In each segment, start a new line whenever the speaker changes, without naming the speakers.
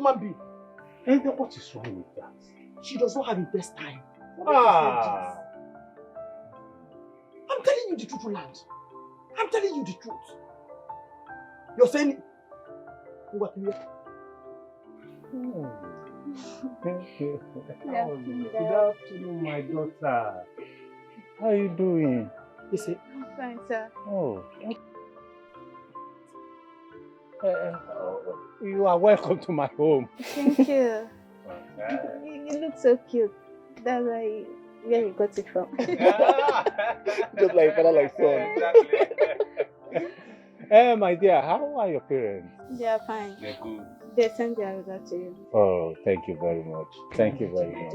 human being.
And then what is wrong with that?
She does not have intestine.
Ah.
I'm telling you the truth, Roland. I'm telling you the truth. You're saying what you
Good afternoon, my daughter. How are you doing?
You say?
I'm fine, sir.
Oh. You are welcome to my home.
Thank you. You look so cute. That's where you got it from.
Just like father, like son. Exactly. My dear, how are your parents?
They are fine.
They're good.
They send their regard to you.
Oh, thank you very much. Thank you very much.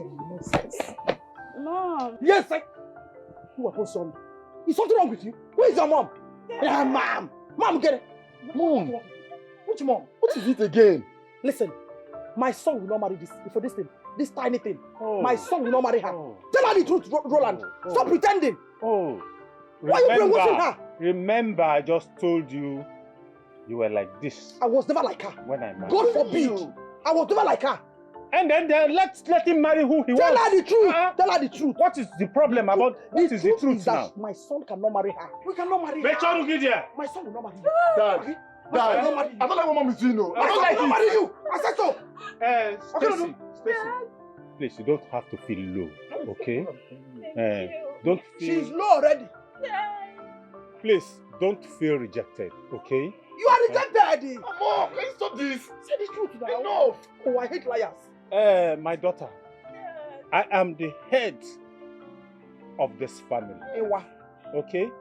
Mom.
Yes, I. Who are son? Is something wrong with you? Where is your mom? Yeah, mom. Mom, get it.
Mom.
Which mom?
What is it again?
Listen, my son will not marry for this thing, this tiny thing.
Oh.
My son will not marry her.
Oh.
Tell her the truth, Roland.
Oh.
Stop pretending.
Oh.
Why are you brainwashing her?
Remember, I just told you you were like this.
I was never like her.
When I married
God forbid. I was never like her.
And then let him marry who he wants.
Tell her the truth. Tell her the truth.
What is the problem about? What is the truth
is that
now?
My son cannot marry her. We cannot marry her. My son will not marry her.
Dad, I don't like what mom is doing. No.
My son will not marry you. I said so.
Stacy, please, you don't have to feel low, okay? Don't feel...
She's low already.
Please, don't feel rejected, okay?
You are rejected.
Mom, can you stop this?
Say the truth now.
Enough.
Oh, I hate liars.
My daughter, I am the head of this family, okay?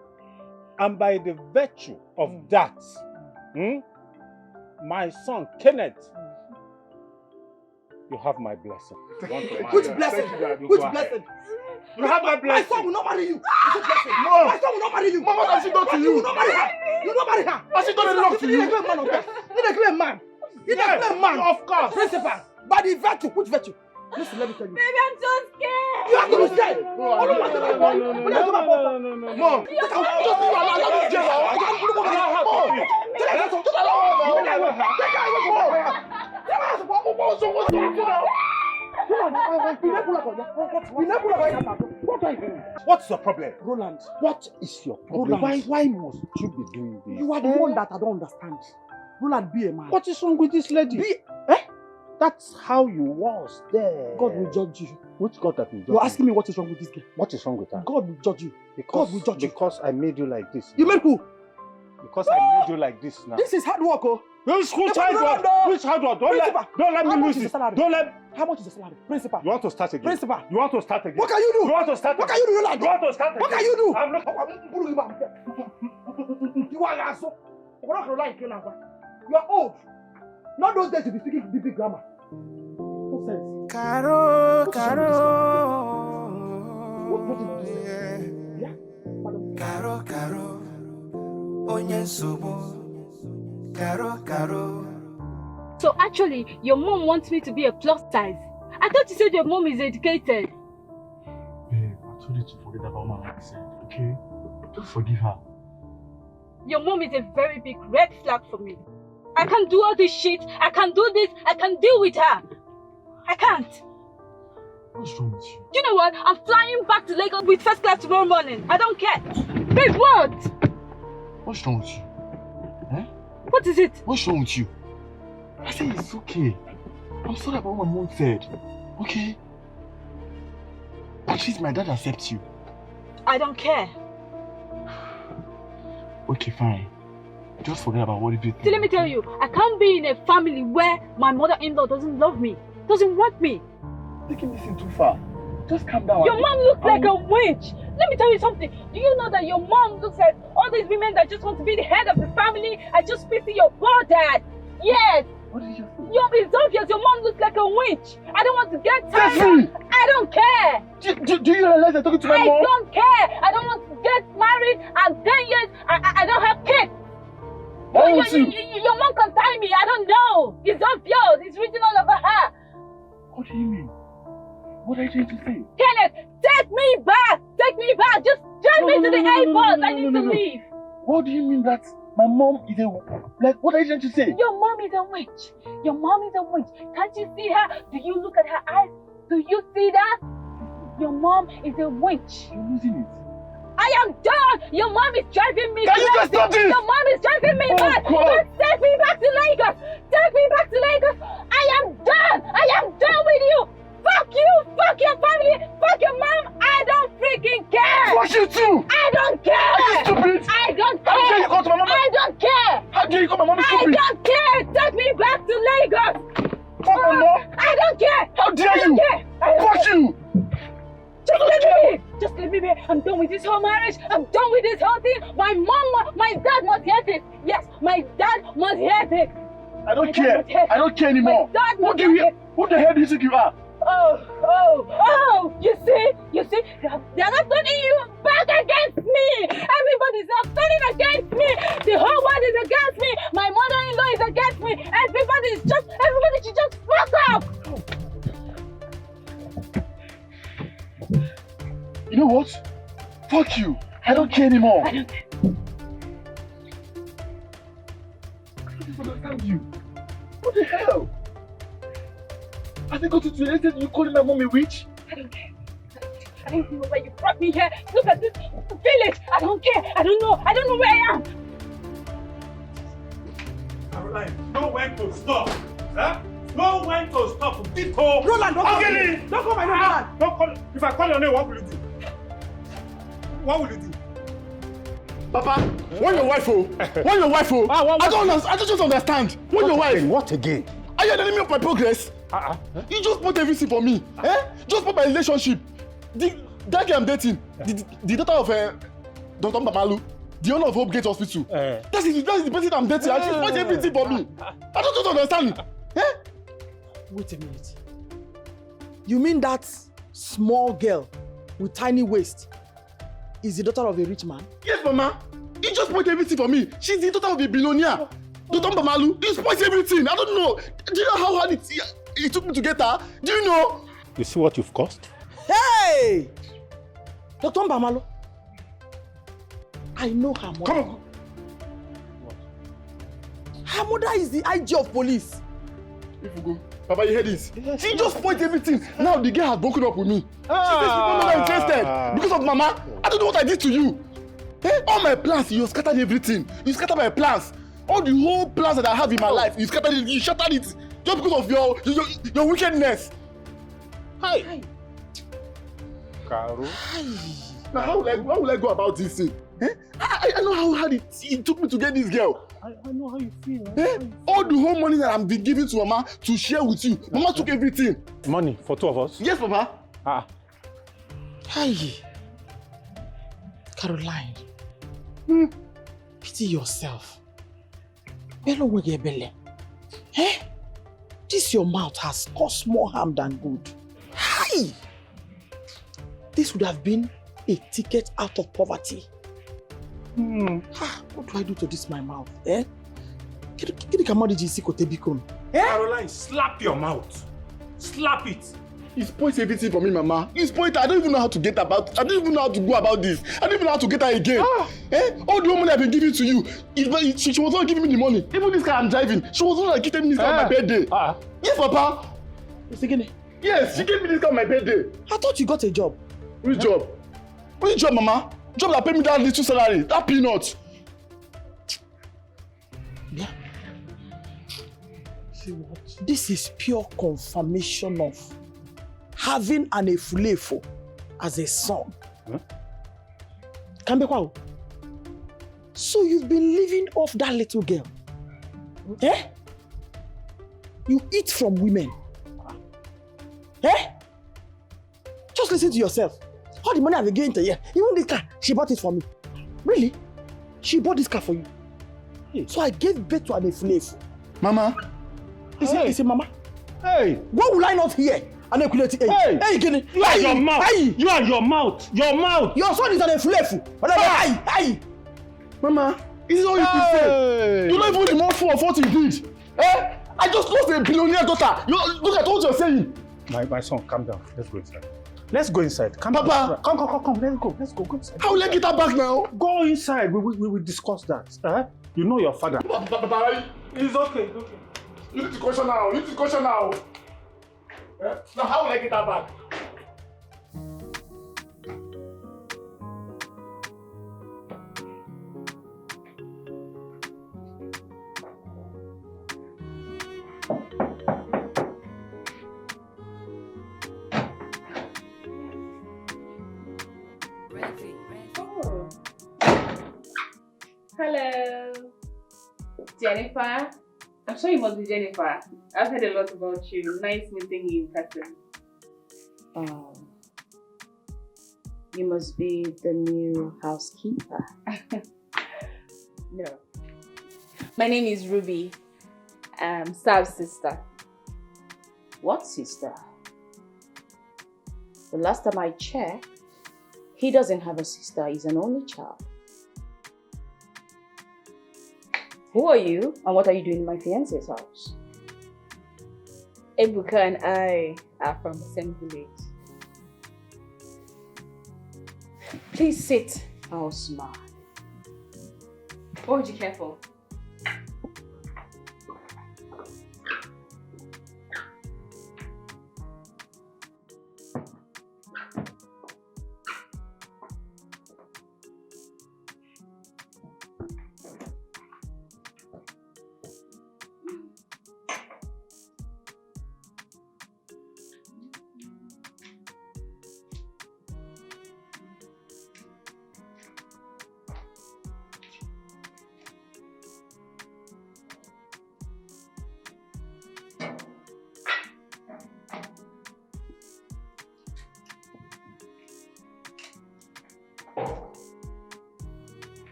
And by the virtue of that, my son, Kenneth, you have my blessing.
Which blessing? Which blessing?
You have my blessing.
My son will not marry you.
No.
My son will not marry you.
Mama, what has she done to you?
You will not marry her. You will not marry her.
Has she done anything to you?
You need a man on that. You need a clear man. You need a clear man.
Of course.
Principal. By the virtue. Which virtue? Listen, let me tell you.
Baby, I'm so scared.
You have to be scared.
No.
Mom.
Just
What's your problem?
Roland,
What is your problem?
Roland.
Why must you be doing this?
you are the one that I don't understand. Roland, be a man.
What is wrong with this lady? That's how you was there.
God will judge you.
Which God that will judge
You're asking me what is wrong with this girl?
What is wrong with her?
God will judge you. God will judge you.
Because I made you like this.
You made who?
Because I made you like this now.
This is hard work, oh.
Which hard work? Which hard work? Don't let me lose it. Don't let...
How much is the salary? Principal.
You want to start again?
Principal.
You want to start again?
What can you do?
You want to start again?
What can you do, Roland?
You want to start again?
What can you do?
I'm not...
You are also. You are old. Not those days to be speaking big grammar. No sense.
Caro.
What did you say? Yeah?
Caro. Onye nsogbu. Caro.
So actually, your mom wants me to be a plus size. I thought you said your mom is educated.
Babe, I told you to forget about what I said, okay? Just forgive her.
Your mom is a very big red flag for me. I can't do all this shit. I can do this. I can deal with her. I can't.
What's wrong with you?
You know what? I'm flying back to Lagos with first class tomorrow morning. I don't care. Babe, what?
What's wrong with you?
What is it?
What's wrong with you? I said it's okay. I'm sorry about what my mom said. Okay? At least my dad accepts you.
I don't care.
Okay, fine. Just forget about what you did.
See, let me tell you, I can't be in a family where my mother-in-law doesn't love me, doesn't want me.
Taking this in too far. Just calm down.
Your mom looks like a witch. Let me tell you something. Do you know that your mom looks like all these women that just want to be the head of the family? I just pity your poor dad. Yes.
What did you say?
It's obvious your mom looks like a witch. I don't want to get tired. I don't care.
Do you realize I'm talking to my mom?
I don't care. I don't want to get married and 10 years I don't have kids. Your mom can tie me. I don't know. It's obvious. It's written all over her.
What do you mean? What are you trying to say?
Kenneth, take me back. Take me back. Just drive me to the airport. I need to leave.
What do you mean that My mom is a... Like, what are you trying to say?
Your mom is a witch. Your mom is a witch. Can't you see her? Do you look at her eyes? Do you see that? Your mom is a witch.
You're losing it.
I am done. Your mom is driving me
crazy. Can you just stop this?
Your mom is driving me mad.
God.
Take me back to Lagos. Take me back to Lagos. I am done. I am done with you. Fuck you. Fuck your family. Fuck your mom. I don't freaking care.
Fuck you too.
I don't care.
Are you stupid?
I don't care.
How dare you go to my mom?
I don't care.
How dare you call my mom
I
stupid?
don't care. Take me back to Lagos.
Fuck my mom.
I don't care.
How dare
I don't
you?
care. I don't
Fuck
care.
you.
Just let me be. Just let me be. I'm done with this whole marriage. I'm done with this whole thing. My dad must hear this. Yes, my dad must hear this.
I don't care. I don't care anymore.
My dad must hear this.
Who the hell do you think you are?
Oh, you see, they're not turning you back against me. Everybody's not turning against me. The whole world is against me. My mother-in-law is against me. Everybody should just fuck up.
You know what? Fuck you. I don't care anymore.
I don't care.
I don't understand you. What the hell? Has it got to the extent you calling my mom a witch?
I don't care. I don't know why you brought me here. Look at this village. I don't care. I don't know where I am.
Caroline, know when to stop. Huh? Know when to stop. Biko.
Roland, don't call
me.
me. Don't call my name, Roland.
Don't call. If I call your name, what will you do? What will you do?
Papa, when your wife I don't understand. When your wife?
What again?
Are you an enemy of my progress? You just put everything for me. Just put my relationship. That guy I'm dating, the daughter of Dr. Mamalu, the owner of Hope Gate Hospital. That's the person I'm dating. I just put everything for me. I don't understand.
Wait a minute. You mean that small girl with tiny waist is the daughter of a rich man?
Yes, Mama. You just put everything for me. She's the daughter of a billionaire. Dr. Mamalu, you spoiled everything. I don't know. Do you know how hard it took me to get her? Do you know?
You see what you've cost?
Hey! Dr. Mbamalu, I know her mother.
Come on.
What?
Her mother is the IG of police.
If you go, Papa, you hear this? She just spoiled everything. Now the girl has broken up with me. She says she's no longer interested because of Mama. I don't know what I did to you. All my plans, you scattered everything. You scattered my plans. All the whole plans that I have in my life, you scattered it. You shattered it just because of your wickedness. Hi.
Caro.
Now how will I go about this thing? I know how hard it took me to get this girl.
I know how you feel.
All the whole money that I've been giving to Mama to share with you. Mama took everything.
Money for two of us?
Yes, Papa.
Hi. Caroline. Pity yourself. This your mouth has caused more harm than good. Hi! This would have been a ticket out of poverty. What do I do to this my mouth?
Caroline, slap your mouth. Slap it.
You spoiled everything for me, Mama. You spoiled her. I don't even know how to get about. I don't even know how to go about this. I don't even know how to get her again. All the money I've been giving to you, she was not giving me the money. Even this car I'm driving, she was not giving me this car on my birthday. Yes, Papa. Yes, she gave me this car on my birthday.
I thought you got a job.
Which job? Which job, Mama? Job that paid me that little salary, that peanut.
Yeah. This is pure confirmation of having an Efulefo as a son. Kambekwa. So you've been living off that little girl. You eat from women. Just listen to yourself. All the money I've been giving to you, even this car, she bought it for me. Really? She bought this car for you. So I gave birth to an Efulefo.
Mama.
He said, Mama.
Hey.
What will I not hear? Hey, Gini.
You and your mouth.
Hey.
You and your mouth. Your mouth.
Your son is an Efulefo. Hey.
Mama, this is all you can say. You don't even remember for what you did. I just lost a billionaire daughter. Look at what you're saying.
My son, calm down. Let's go inside. Let's go inside. Come,
Papa!
Come, let's go. Go inside.
How will I get her back now?
Go inside. We will discuss that. You know your father.
Papa,
It's okay.
you need to question now. Now how will I get her back?
Hello, Jennifer. I'm sure you must be Jennifer. I've heard a lot about you. Nice meeting you in person.
You must be the new housekeeper.
No. My name is Ruby. Sab's sister.
What sister? The last time I checked, he doesn't have a sister. He's an only child. Who are you and what are you doing in my fiancé's house?
Ebuka and I are from the same village. Please sit.
How smart.
What would you care for?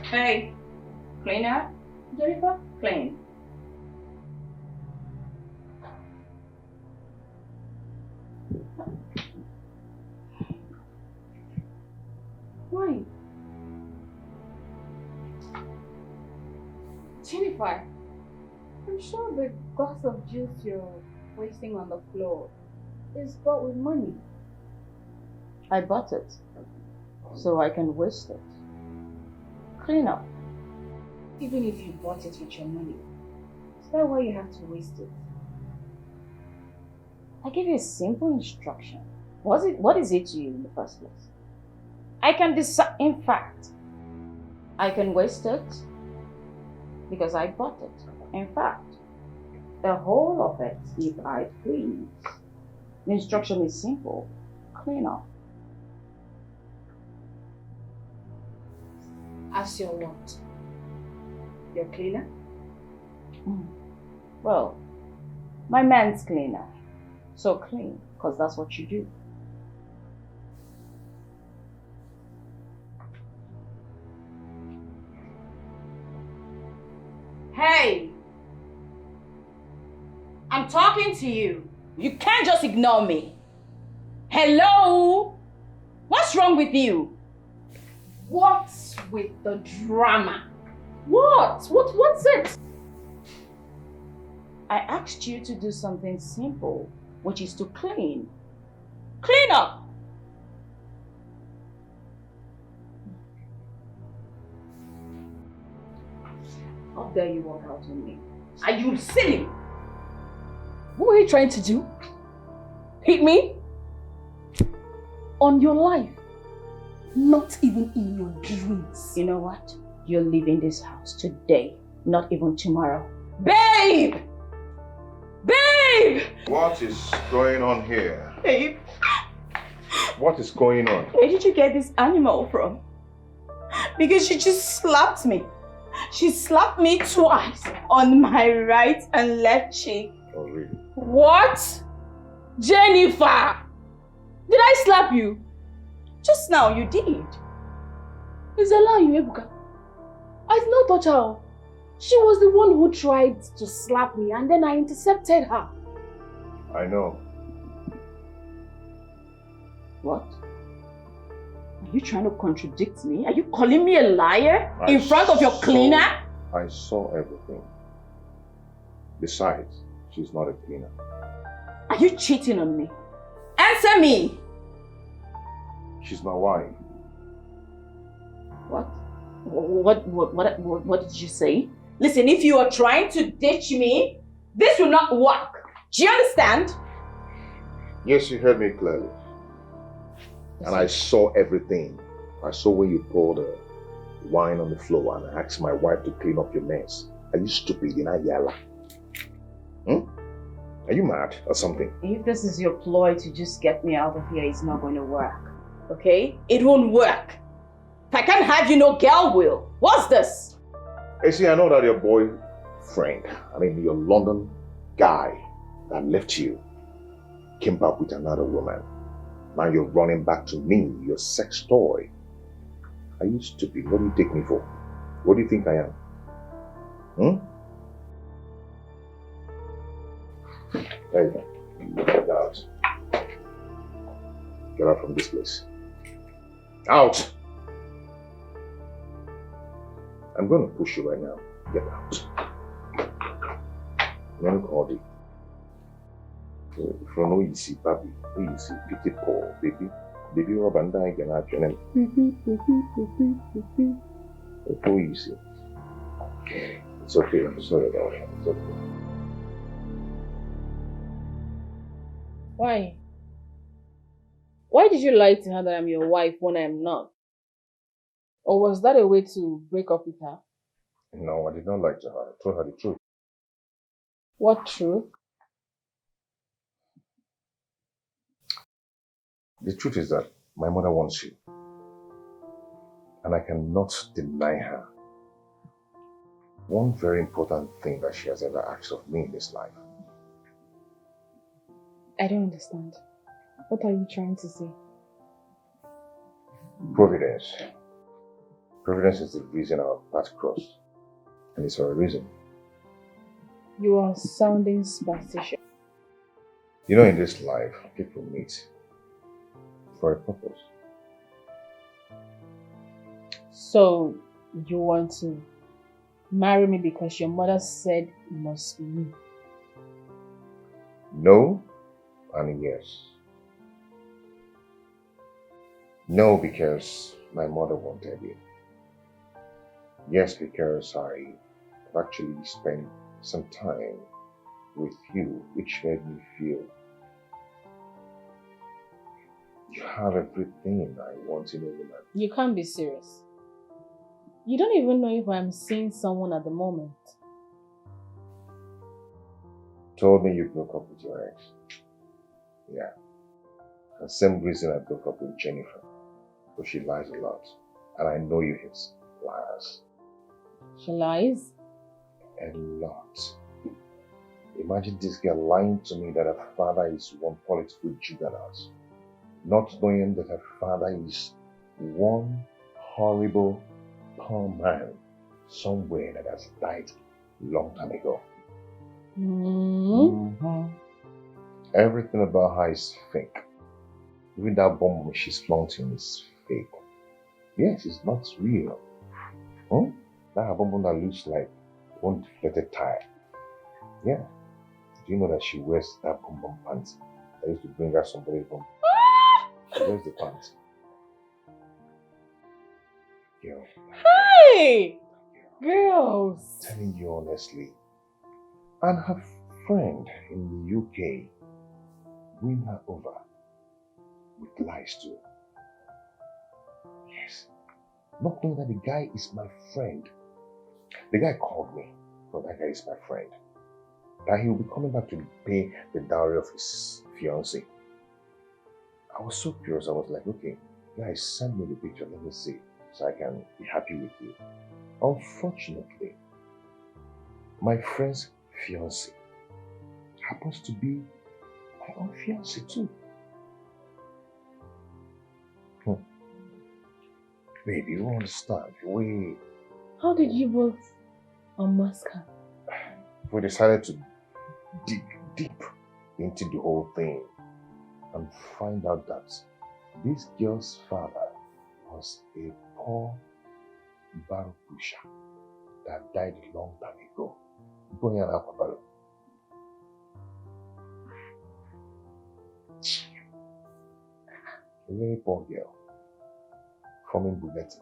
Hey, cleaner? Jennifer, clean.
Why? Jennifer, I'm sure the glass of juice you're wasting on the floor is bought with money.
I bought it, so I can waste it. Clean up.
Even if you bought it with your money, is that why you have to waste it?
I gave you a simple instruction. What is it to you in the first place? I can decide, in fact, I can waste it because I bought it. In fact, the whole of it, if I please. The instruction is simple. Clean up.
As your what? Your cleaner?
Well, my man's cleaner. So clean, because that's what you do. Hey! I'm talking to you. You can't just ignore me. Hello? What's wrong with you?
What's with the drama? What's it?
I asked you to do something simple, which is to clean. Clean up! How dare you walk out on me? Are you silly?
What were you trying to do? Hit me? On your life? Not even in your dreams.
You know what? You're leaving this house today, not even tomorrow. Babe! Babe!
What is going on here?
Babe,
What is going on?
where did you get this animal from? Because she just slapped me. She slapped me twice on my right and left cheek.
Oh, really?
What? Jennifer! Did I slap you? Just now you did.
It's a lie, Ebuka. I did not touch her. She was the one who tried to slap me and then I intercepted her.
I know.
What? Are you trying to contradict me? Are you calling me a liar in front of your cleaner?
I saw everything. Besides, she's not a cleaner.
Are you cheating on me? Answer me!
She's my wife.
What? What did you say? Listen, if you are trying to ditch me, this will not work. Do you understand?
Yes, you heard me clearly. And I saw everything. I saw when you poured the wine on the floor and I asked my wife to clean up your mess. Are you stupid? You're not yalla. Are you mad or something?
If this is your ploy to just get me out of here, it's not going to work. Okay? It won't work. If I can't have you, no girl will. What's this?
Hey, see, I know that your boyfriend, your London guy that left you, came back with another woman. Now you're running back to me, your sex toy. Are you stupid? What do you take me for? What do you think I am? There you go. Get out. Get out from this place. Out! I'm going to push you right now. Get out. Let me call you. From no easy, baby. Easy, pity poor, baby. Baby, Rob and I can have your name. It's so easy. It's okay. I'm sorry about it. It's okay.
Why? Why did you lie to her that I'm your wife when I'm not? Or was that a way to break up with her?
No, I did not lie to her. I told her the truth.
What truth?
The truth is that my mother wants you. And I cannot deny her one very important thing that she has ever asked of me in this life.
I don't understand. What are you trying to say?
Providence. Providence is the reason our paths crossed. And it's for a reason.
You are sounding superstitious.
You know, in this life, people meet for a purpose.
So, you want to marry me because your mother said it must be me?
No, and yes. No, because my mother wanted you. Yes, because I actually spent some time with you, which made me feel you have everything I want in a woman.
You can't be serious. You don't even know if I'm seeing someone at the moment.
Told me you broke up with your ex. Yeah. The same reason I broke up with Jennifer. But she lies a lot. And I know you hate liars.
She lies?
A lot. Imagine this girl lying to me that her father is one political juggernaut. Not knowing that her father is one horrible poor man somewhere that has died a long time ago. Everything about her is fake. Even that bomb she's flaunting is fake. Yes, it's not real. That bomb that looks like one deflated tire. Yeah. Do you know that she wears that bomb pants? I used to bring her somebody home. She wears the pants. Girl.
Hey! Girls!
I'm telling you honestly. And her friend in the UK win her over with lies too. Yes. Not knowing that the guy is my friend. The guy called me, but that guy is my friend. That he will be coming back to pay the dowry of his fiancée. I was so curious. I was like, okay, guys, send me the picture. Let me see, so I can be happy with you. Unfortunately, my friend's fiancée happens to be my own fiancée too. Baby, you understand?
How did you both unmask her?
We decided to dig deep into the whole thing and find out that This girl's father was a poor barrel pusher that died a long time ago. Going on up about a very poor girl, forming Bugatti.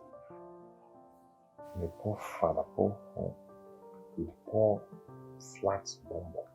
And a poor father, poor home, with poor flat bumble.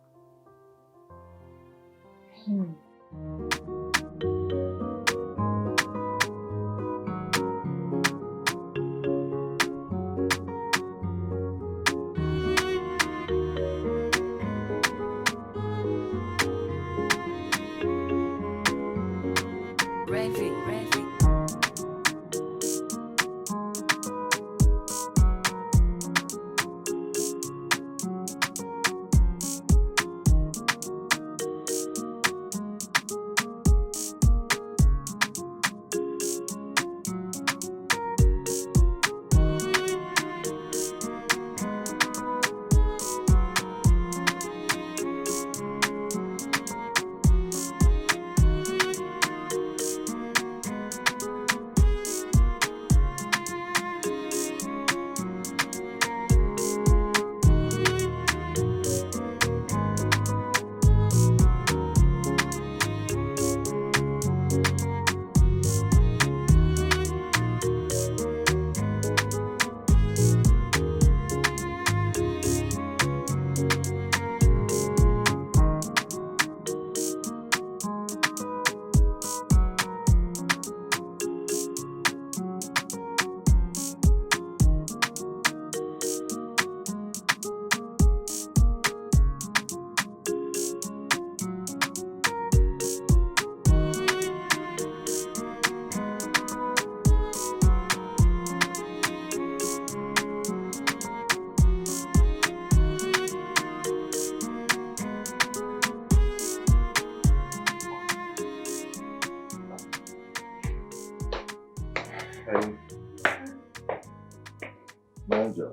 Manager.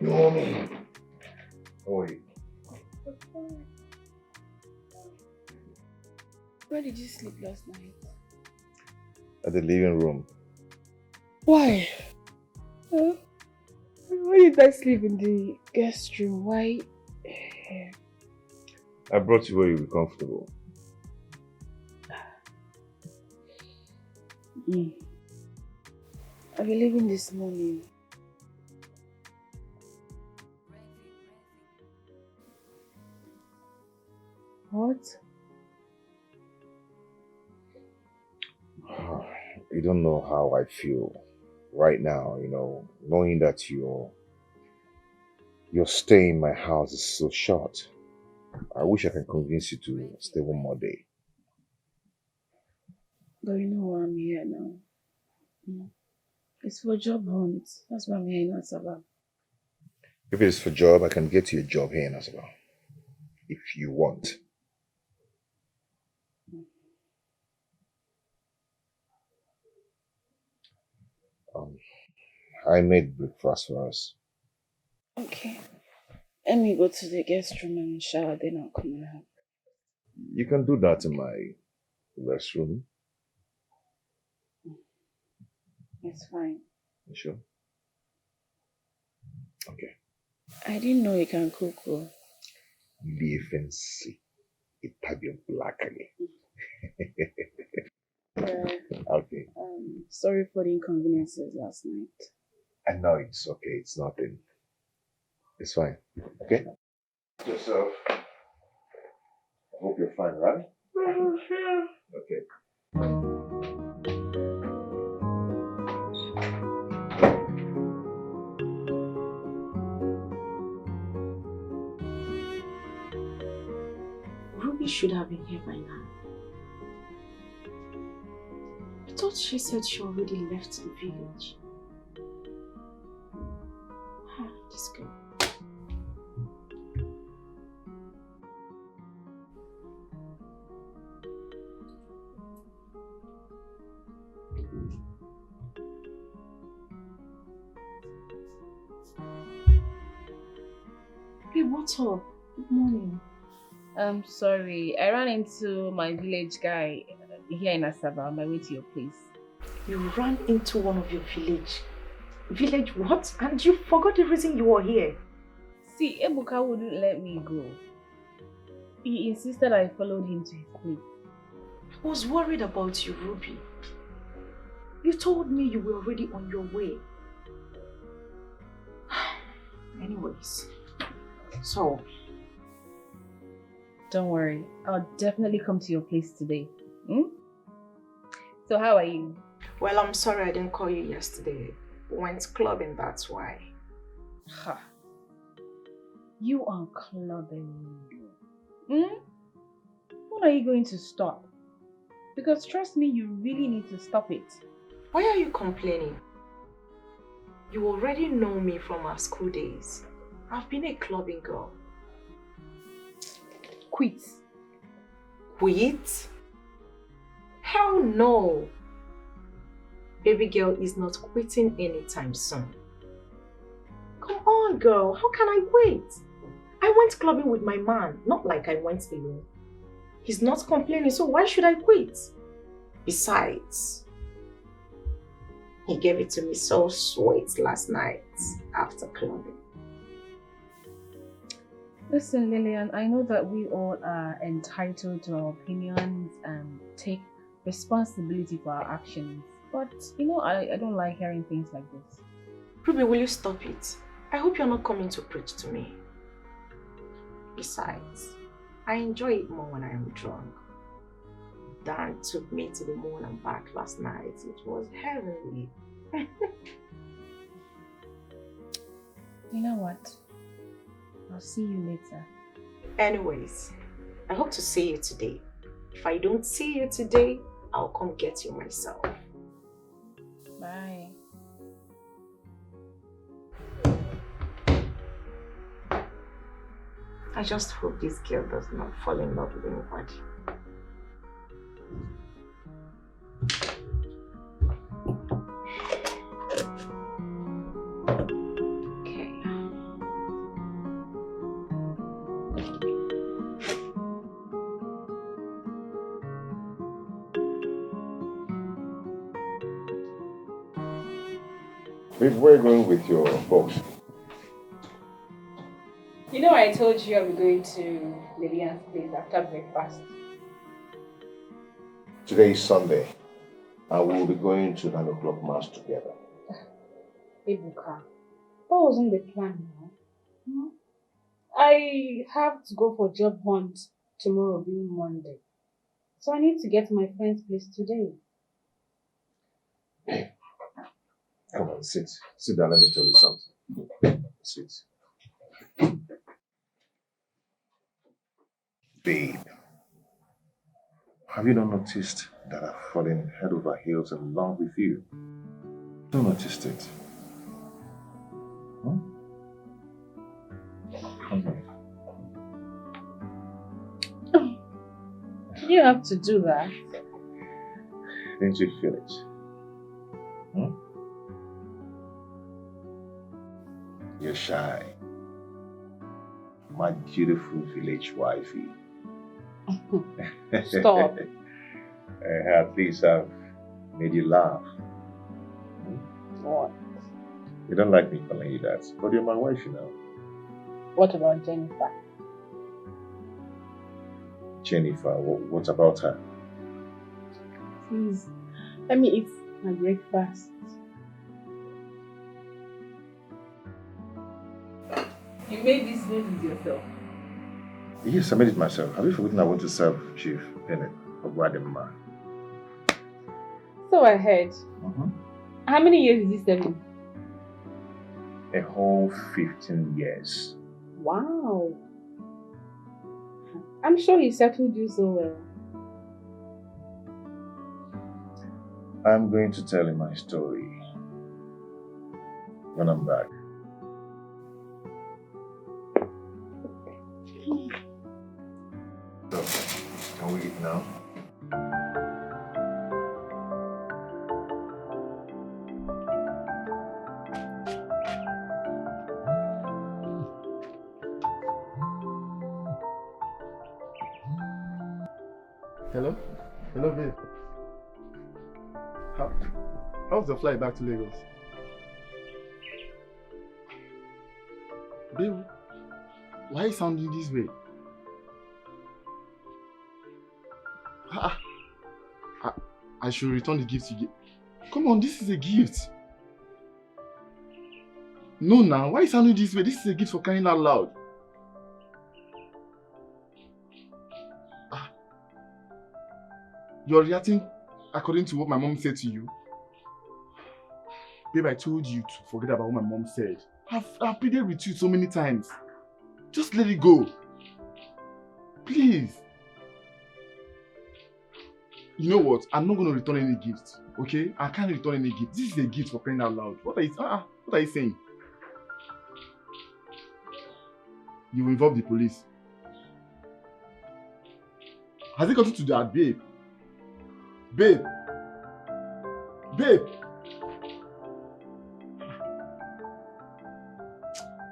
Mommy. How are you?
Where did you sleep last night?
At the living room.
Why? Why did I sleep in the guest room? Why?
I brought you where you'll be comfortable.
I'll be leaving this morning. What?
You don't know how I feel right now, knowing that your stay in my house is so short. I wish I can convince you to stay one more day.
But you know why I'm here now. It's for job hunt. That's why I'm here in Asaba.
If it is for job, I can get you a job here in Asaba. If you want. I made breakfast for us.
Okay. Let me go to the guest room and shower, then I'll come and help.
You can do that in my restroom.
It's fine.
You sure? Okay.
I didn't know you can cook.
Fancy Italian black again. Okay.
Sorry for the inconveniences last night.
I know it's okay. It's nothing. It's fine. Okay? Yourself. I hope you're fine, right? Okay.
Ruby should have been here by now. I thought she said she already left the village. This girl. Hey, what's up? Good morning.
I'm sorry, I ran into my village guy
here in Asaba on my way to your place.
You ran into one of your village. Village what? And you forgot the reason you were here.
See, Ebuka wouldn't let me go. He insisted I followed him to his place.
I was worried about you, Ruby. You told me you were already on your way. Anyways, so...
Don't worry, I'll definitely come to your place today. So how are you?
Well, I'm sorry I didn't call you yesterday. We went clubbing, that's why.
Ha. You are clubbing. When are you going to stop? Because trust me, you really need to stop it.
Why are you complaining? You already know me from our school days. I've been a clubbing girl.
Quit.
Quit? Hell no. Baby girl is not quitting anytime soon. Come on, girl. How can I wait? I went clubbing with my man, not like I went alone. He's not complaining, so why should I quit? Besides, he gave it to me so sweet last night after clubbing.
Listen, Lillian, I know that we all are entitled to our opinions and take responsibility for our actions. But, you know, I don't like hearing things like this.
Ruby, will you stop it? I hope you're not coming to preach to me. Besides, I enjoy it more when I am drunk. Dan took me to the moon and back last night. It was heavenly.
You know what? I'll see you later.
Anyways, I hope to see you today. If I don't see you today, I'll come get you myself.
Bye.
I just hope this girl does not fall in love with anybody.
Babe, where are you going with your box?
You know I told you I'll be going to Lillian's place after breakfast.
Today is Sunday, and we will be going to 9 o'clock mass together.
Ebuka, that wasn't the plan now. I have to go for job hunt tomorrow being Monday. So I need to get to my friend's place today.
Come on, sit. Sit down, let me tell you something. Sit. Babe, have you not noticed that I've fallen head over heels in love with you? Don't notice it. Come on.
You have to do that.
Didn't you feel it? You're shy. My beautiful village wifey.
Stop.
At least I've made you laugh.
What?
You don't like me calling you that, but you're my wife, you know.
What about Jennifer?
Jennifer, what about her?
Please, let me eat my breakfast. You made this noodles yourself?
Yes, I made it myself. Have you forgotten I want to serve Chief Bennett of Guadalajara?
So I heard. How many years did you serve him?
A whole 15 years.
Wow. I'm sure he settled you so well.
I'm going to tell you my story when I'm back. So, can we eat now?
Hello? Hello, babe. How's the flight back to Lagos? Babe, why are you sounding this way? I should return the gift you gave. Come on, this is a gift. No, now, why are you sounding this way? This is a gift for crying out loud. You're reacting according to what my mom said to you. Babe, I told you to forget about what my mom said. I've pleaded with you so many times. Just let it go. Please. You know what? I'm not going to return any gift. Okay? I can't return any gift. This is a gift for crying out loud. What are you saying? You involve the police. Has it gotten to that, babe? Babe! Babe!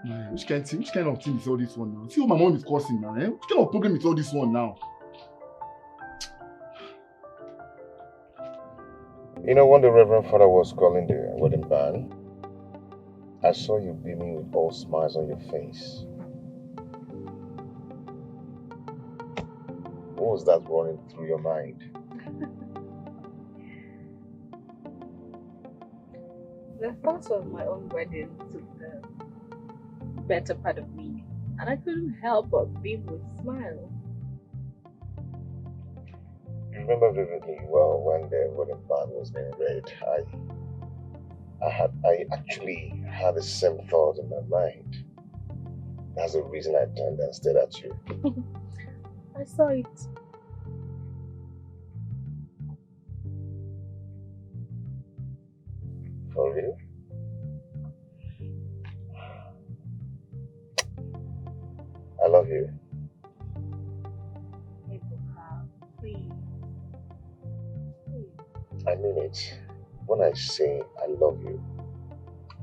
Man, which kind of thing is all this one now? See what my mom is causing now, eh? Which kind of problem is all this one now?
You know, when the Reverend Father was calling the wedding band, I saw you beaming with all smiles on your face. What was that running through your mind?
The thought of my own wedding took the better part of me, and I couldn't help but beam with smiles.
You remember vividly well when the wedding band was being read. I actually had the same thought in my mind. That's the reason I turned and stared at you.
I saw it.
For real? I love you.
Please.
I mean it. When I say I love you,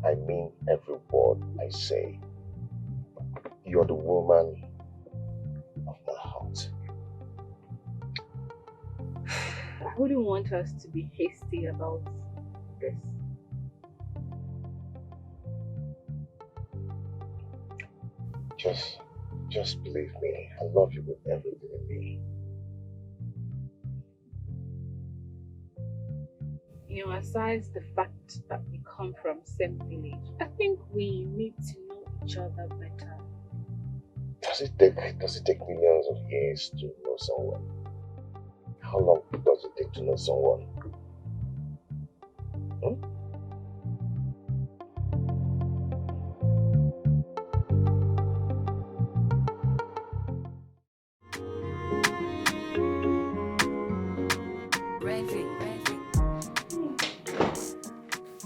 I mean every word I say. You're the woman of my heart.
I wouldn't want us to be hasty about this.
Just believe me. I love you with everything in me.
You know, aside the fact that we come from same village, I think we need to know each other better.
Does it take millions of years to know someone? How long does it take to know someone?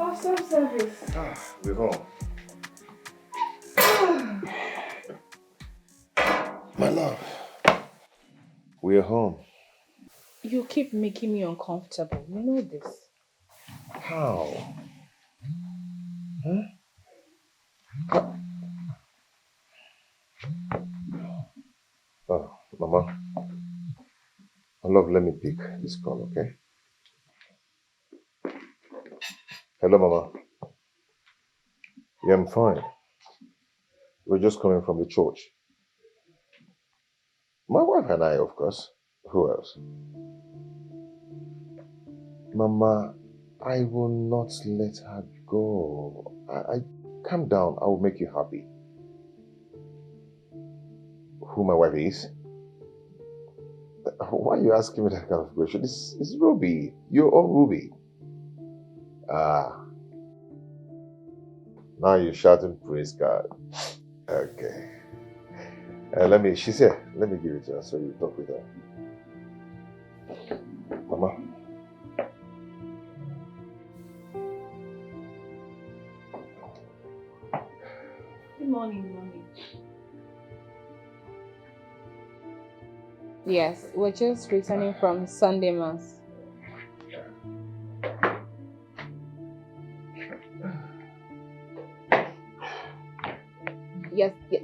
Awesome service.
We're home. My love. We're home.
You keep making me uncomfortable. You know this.
How? Huh? Oh, Mama. My love, let me pick this call, okay? Hello, Mama. Yeah, I'm fine. We're just coming from the church. My wife and I, of course. Who else? Mama, I will not let her go. I calm down. I will make you happy. Who my wife is? Why are you asking me that kind of question? This is Ruby. Your own Ruby. Now you're shouting praise God. Okay. She's here. Let me give it to her so you talk with her. Mama.
Good morning, Mommy. Yes, we're just returning from Sunday Mass.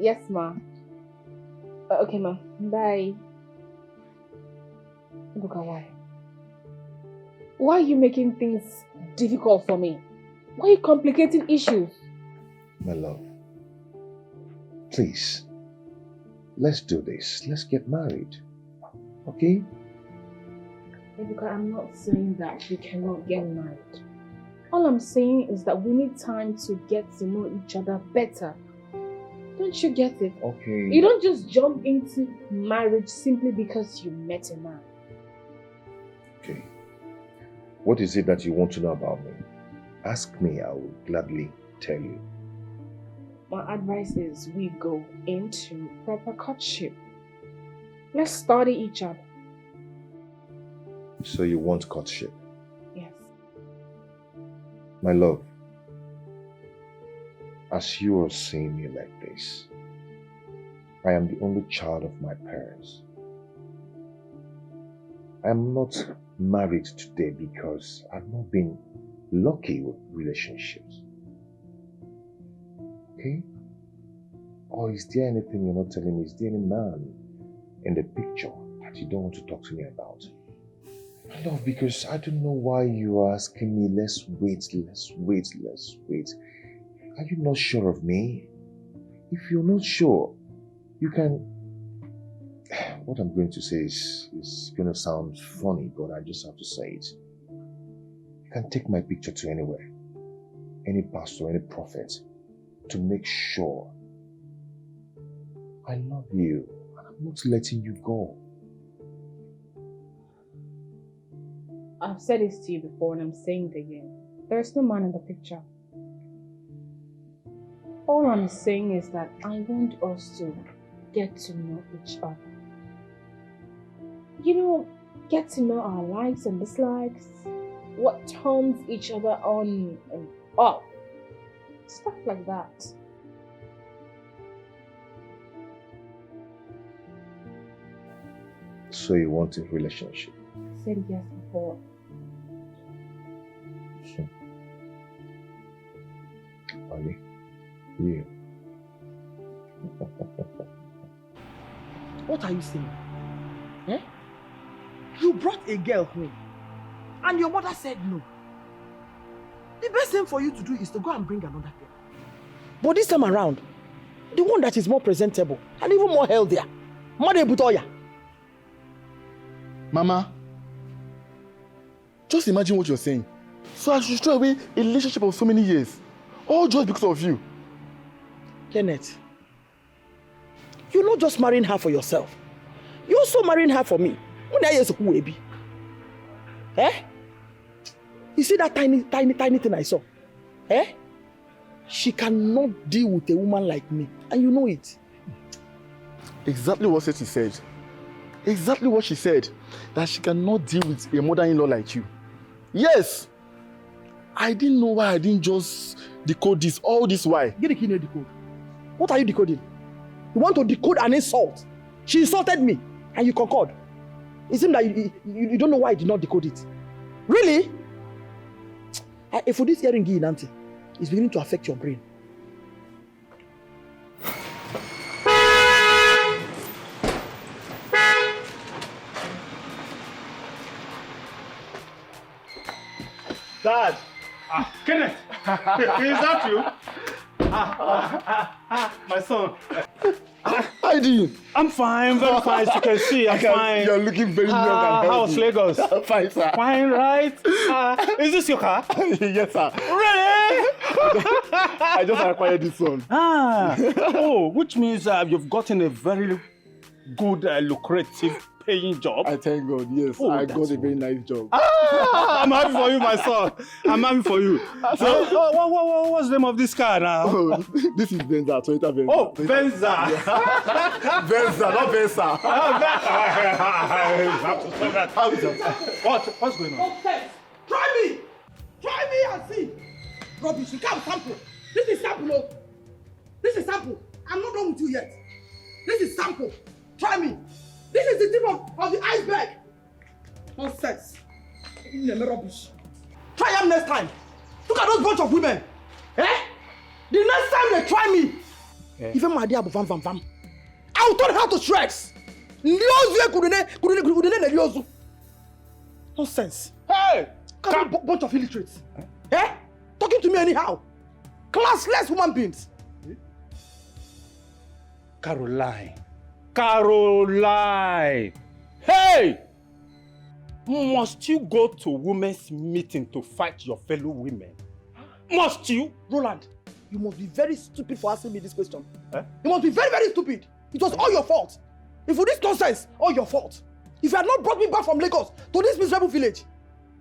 Yes, Ma. Okay, Ma. Bye. Look at why. Why are you making things difficult for me? Why are you complicating issues?
My love, please, let's do this. Let's get married. Okay?
Because I'm not saying that we cannot get married. All I'm saying is that we need time to get to know each other better. Don't you get it?
Okay.
You don't just jump into marriage simply because you met a man.
Okay. What is it that you want to know about me? Ask me, I will gladly tell you.
My advice is we go into proper courtship. Let's study each other.
So you want courtship?
Yes.
My love, as you are seeing me like this, I am the only child of my parents. I am not married today because I've not been lucky with relationships. Okay? Or is there anything you're not telling me? Is there any man in the picture that you don't want to talk to me about? No, because I don't know why you are asking me, let's wait. Are you not sure of me? If you're not sure, you can... What I'm going to say is going to sound funny, but I just have to say it. You can take my picture to anywhere, any pastor, any prophet, to make sure I love you and I'm not letting you go.
I've said this to you before and I'm saying it again. There's no man in the picture. All I'm saying is that I want us to get to know each other. You know, get to know our likes and dislikes, what turns each other on and off, stuff like that.
So you want a relationship?
I said yes before.
Onny, you.
What are you saying? Eh? You brought a girl home and your mother said no. The best thing for you to do is to go and bring another girl. But this time around, the one that is more presentable and even more healthier. Mother Butoya.
Mama, just imagine what you're saying. So I should throw away a relationship of so many years, all just because of you.
Kenneth, you're not just marrying her for yourself. You're also marrying her for me. Eh? You see that tiny thing I saw? Eh? She cannot deal with a woman like me, and you know it.
Exactly what she said. Exactly what she said. That she cannot deal with a mother-in-law like you. Yes! I didn't know why I didn't just decode this all this while.
Get the key near decode. What are you decoding? You want to decode an insult? She insulted me, and you concord. It seems that you don't know why I did not decode it. Really? For this hearing, Auntie, it's beginning to affect your brain.
Dad! Kenneth! Is that you? My son.
How you doing?
I'm fine, very fine. As you can see, I'm fine.
You're looking very young and healthy.
How's Lagos?
Fine, sir.
Fine, right? Is this your car?
Yes, sir.
Really?
I just acquired this one.
Oh, which means you've gotten a very good, lucrative paying job.
I thank God, yes.
Oh,
I got a very nice job.
I'm happy for you, my son. I'm happy for you. So, what's the name of this car now?
Oh, this is Venza, Toyota Venza.
Oh, Venza.
Venza, not Venza.
How is that? What's going on?
Okay. Try me and see. Rubbish, you can't sample. This is sample. Oh. This is sample. I'm not done with you yet. This is sample. Try me. This is the tip of the iceberg. Nonsense. Rubbish. Try them next time. Look at those bunch of women. Eh? The next time they try me, even my dear vam. I'll turn her to shreds. Nonsense.
Hey!
Bunch of illiterates. Eh? Talking to me anyhow. Classless human beings.
Caroline. Hey! Must you go to women's meeting to fight your fellow women? Must you?
Roland, you must be very stupid for asking me this question. You must be very, very stupid. It was all your fault. If for this nonsense, all your fault. If you had not brought me back from Lagos to this miserable village,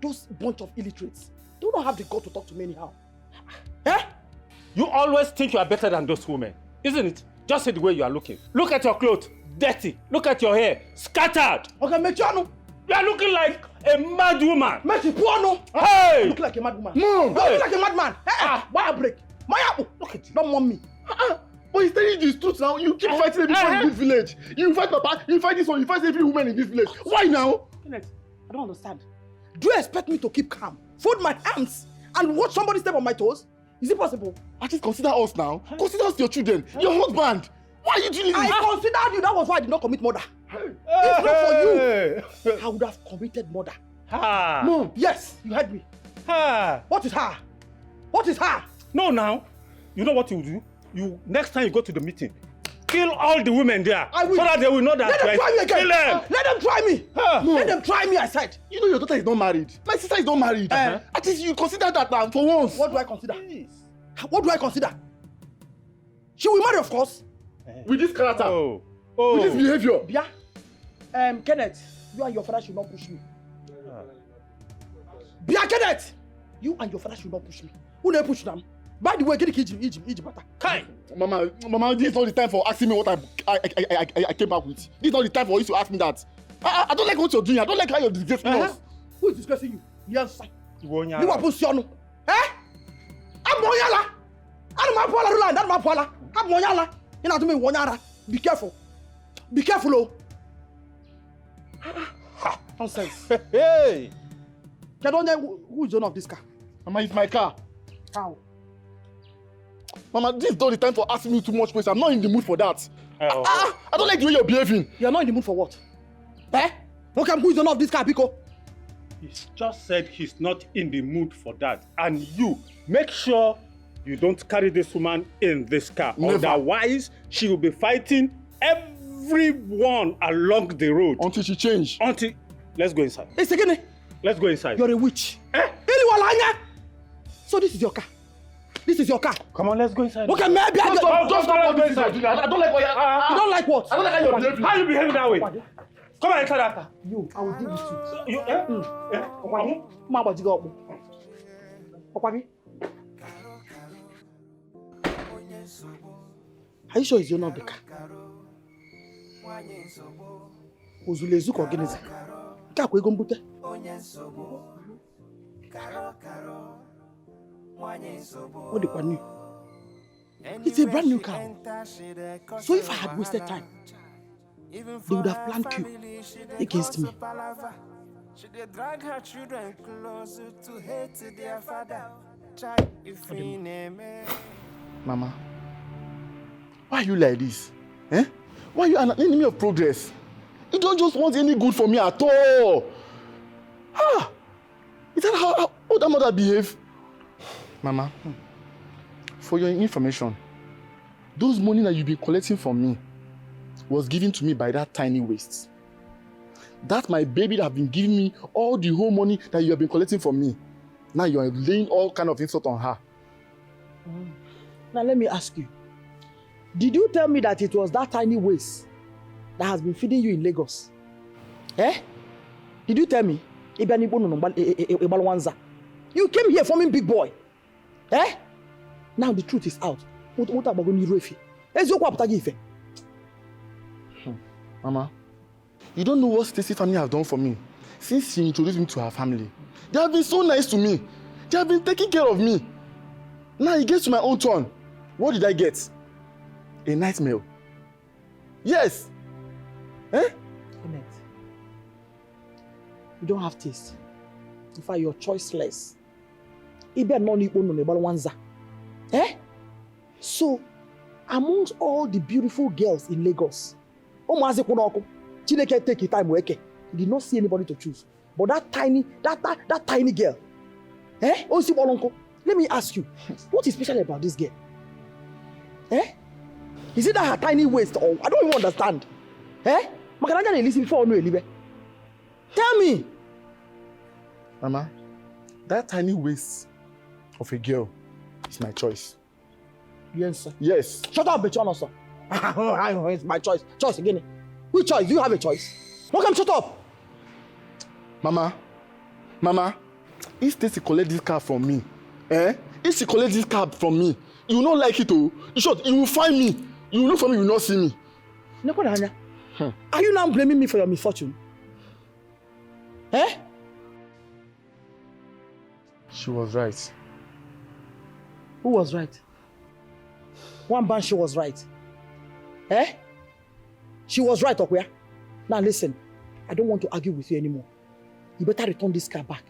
those bunch of illiterates, they don't have the guts to talk to me anyhow. Eh?
You always think you are better than those women, isn't it? Just see the way you are looking. Look at your clothes, dirty. Look at your hair, scattered.
Okay, Mechiano.
You are looking like a mad woman.
Mechi Puano.
Hey!
You look like a mad woman.
Mom!
You look like a madman. Why a break? Look at you. Don't want me.
But he's telling you the truth now. You keep fighting everyone in this village. You fight Papa, you fight this one, you fight every woman in this village. Why now?
Kenneth, I don't understand. Do you expect me to keep calm, fold my hands, and watch somebody step on my toes? Is it possible?
At least consider us now. Consider us your children, your husband. Why are you doing this?
I considered you. That was why I did not commit murder. If not for you, I would have committed murder. Mom, yes, you heard me. What is her? What is her?
No, now. You know what you do? You next time you go to the meeting, kill all the women there.
I will.
So that they will know that.
Let them try me again.
Kill them.
Let them try me. Let them try me, I said.
You know your daughter is not married. My sister is not married. At least you consider that now for once.
What do I consider? What do I consider? She will marry, of course.
With this character. With this behavior.
Yeah. Kenneth, you and your father should not push me. Kenneth, you and your father should not push me. Who never push them? By the way, get the Egypt.
Mama, this is not the time for asking me what I came back with. This is not the time for you to ask me that. I don't like what you're doing. I don't like how you're disgracing us.
Who is disgracing you? Yes, sir.
You
are pushing. Eh? I'm Monyala. I'm Mapola Roland. I'm Mapola. I'm Monyala. You know to me, Monyala. Be careful. Be careful, oh. Nonsense.
Hey.
I don't know who is the owner of this car.
Mama, it's my car.
How?
Mama, this is not the time for asking me too much questions. I'm not in the mood for that. I don't like the way you're behaving.
You're not in the mood for what? Eh? Okay, who is the owner of this car, Pico?
He's just said he's not in the mood for that. And you, make sure you don't carry this woman in this car.
Never.
Otherwise, she will be fighting everyone along the road.
Until she change.
Let's go inside.
It's again.
Let's go inside.
You're a witch.
Eh?
So this is your car. This is your car.
Come on, let's go inside.
Okay, maybe
Just go inside. I don't like what
you don't like what?
I don't like how you're behaving.
How you behaving that way? Come on, inside that car.
You, I will deal with you. Are you sure it's your not the car? Uzulezuko organize. Kakwe gombute. What the new? It's a brand new car. So if I had wasted time, they would have planned coup against me.
Should they drag her children closer to hate their father?
Mama, why are you like this? Eh? Why are you an enemy of progress? You don't just want any good for me at all. Is that how that mother behave? Mama, for your information, those money that you've been collecting from me was given to me by that tiny waste. That's my baby that have been giving me all the whole money that you have been collecting from me. Now you are laying all kind of insult on her.
Now let me ask you. Did you tell me that it was that tiny waste that has been feeding you in Lagos? Eh? Did you tell me? You came here forming big boy. Eh? Now the truth is out.
Mama, you don't know what Stacy family have done for me since she introduced me to her family. They have been so nice to me. They have been taking care of me. Now it gets to my own turn. What did I get? A nice meal. Yes. Eh?
Kenneth, you don't have taste. In fact, you're choiceless. Eh? So, amongst all the beautiful girls in Lagos, Chineke take your time, he did not see anybody to choose. But that tiny girl Eh? Osi Bolonko, let me ask you, what is special about this girl? Eh? Is it that her tiny waist or I don't even understand? Eh? Makaranja listen before no Elibe. Tell me.
Mama, that tiny waist of a girl is my choice.
Yes, sir.
Yes.
Shut up, bitch, sir. It's my choice. Choice again. Which choice? Do you have a choice? How come shut up?
Mama, if Stacy collect this card from me, if she collect this card from me, you will not like it, oh. In short, you will find me. You will look for me, you will not see me.
Are you now blaming me for your misfortune? Eh?
She was right.
Who was right? One band, she was right. Eh? She was right, Okuya. Now listen, I don't want to argue with you anymore. You better return this car back.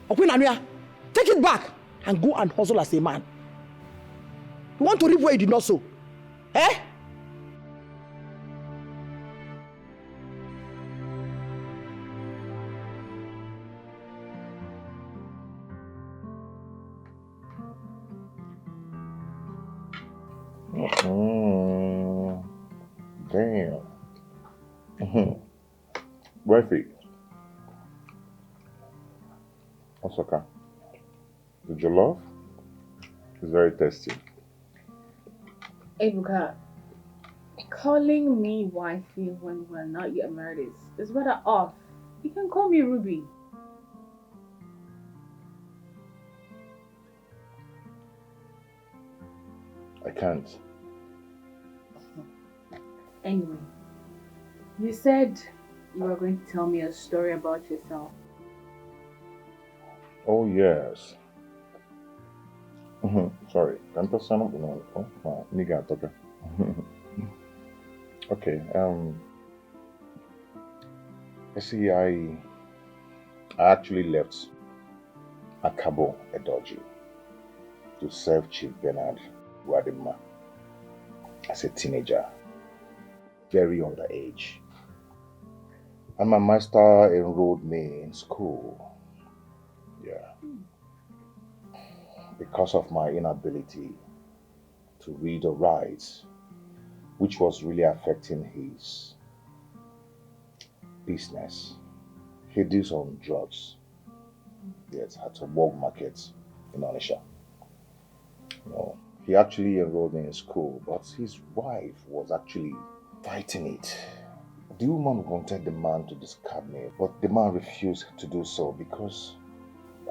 Okuya, take it back and go and hustle as a man. You want to reap where you did not sow. Eh?
Damn. Wifey. Osaka. The jollof is very tasty.
Ebuka, calling me wifey when we're not yet married is rather off. You can call me Ruby.
I can't.
Anyway, you said you were going to tell me a story about yourself.
Oh, yes. Sorry. Okay. You see, I actually left Akabo Edoji to serve Chief Bernard Wadima as a teenager, very underage. And my master enrolled me in school. Yeah. Because of my inability to read or write, which was really affecting his business. He deals on drugs. Yes, at a work market in Onisha. No, he actually enrolled me in school, but his wife was actually fighting it. The woman wanted the man to discard me, but the man refused to do so because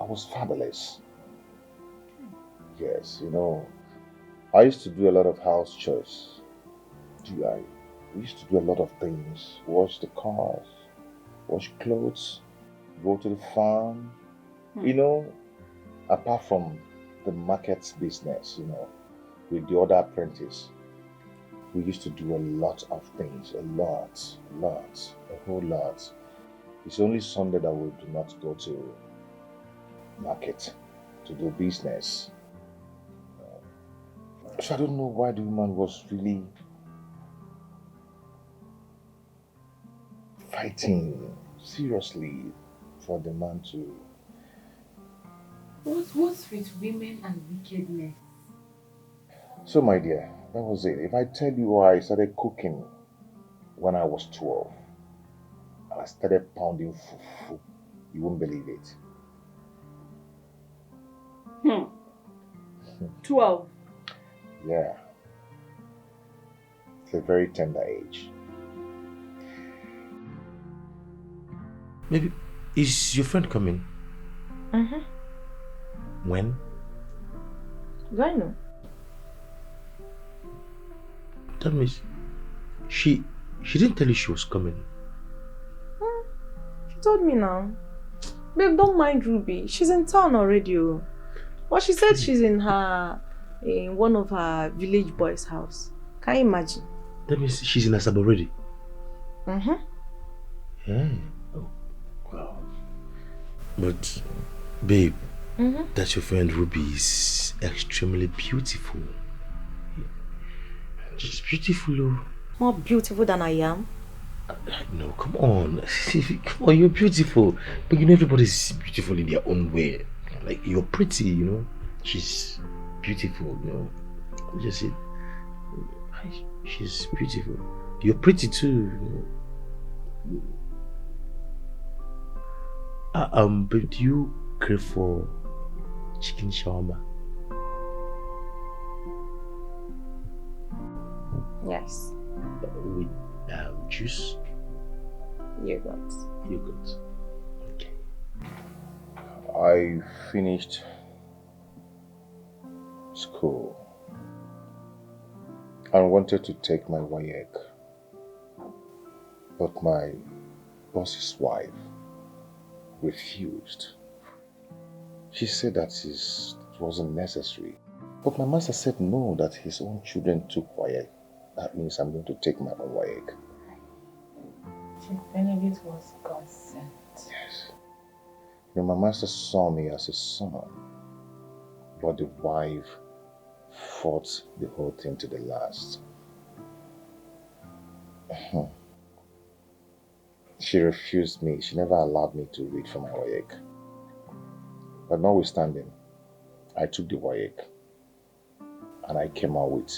I was fatherless. Yes, you know, I used to do a lot of house chores. We used to do a lot of things. Wash the cars, wash clothes, go to the farm. You know, apart from the market business, you know, with the other apprentice, we used to do a lot of things, a whole lot. It's only Sunday that we do not go to market to do business. So I don't know why the woman was really fighting seriously for the man to...
What's with women and wickedness?
So my dear, that was it. If I tell you I started cooking when I was 12, I started pounding fufu, you won't believe it.
12?
Yeah. It's a very tender age.
Maybe, is your friend coming? When?
Do I know?
That means she didn't tell you she was coming.
She told me now. Babe, don't mind Ruby. She's in town already. But she said she's in one of her village boys' house. Can you imagine?
That means she's in Asaba already. Yeah. Oh, wow. But, babe, that your friend Ruby is extremely beautiful. She's beautiful, oh.
More beautiful than I am?
No, come on. Come on, you're beautiful. But you know everybody's beautiful in their own way. Like, you're pretty, you know. She's beautiful, you know. Just say, she's beautiful. You're pretty too, you know. But do you crave for chicken shawarma?
Yes.
With juice?
Yogurt.
Yogurt. Okay.
I finished school and wanted to take my WAEC, but my boss's wife refused. She said that it wasn't necessary. But my master said no, that his own children took WAEC. That means I'm going to take my own WAEC.
Chief Benedict was God sent.
Yes. You know, my master saw me as a son, but the wife fought the whole thing to the last. She refused me. She never allowed me to read for my WAEC. But notwithstanding, I took the WAEC and I came out with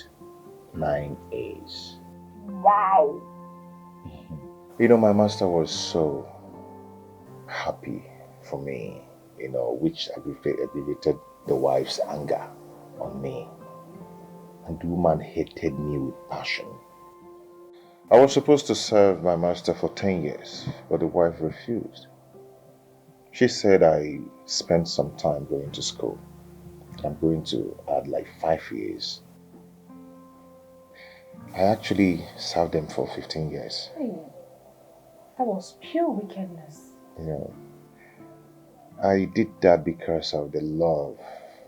9 A's.
Wow!
You know, my master was so happy for me, you know, which aggravated the wife's anger on me. And the woman hated me with passion. I was supposed to serve my master for 10 years, but the wife refused. She said I spent some time going to school. I'm going to add like 5 years. I actually served them for 15 years.
Hey, that was pure wickedness.
You know, I did that because of the love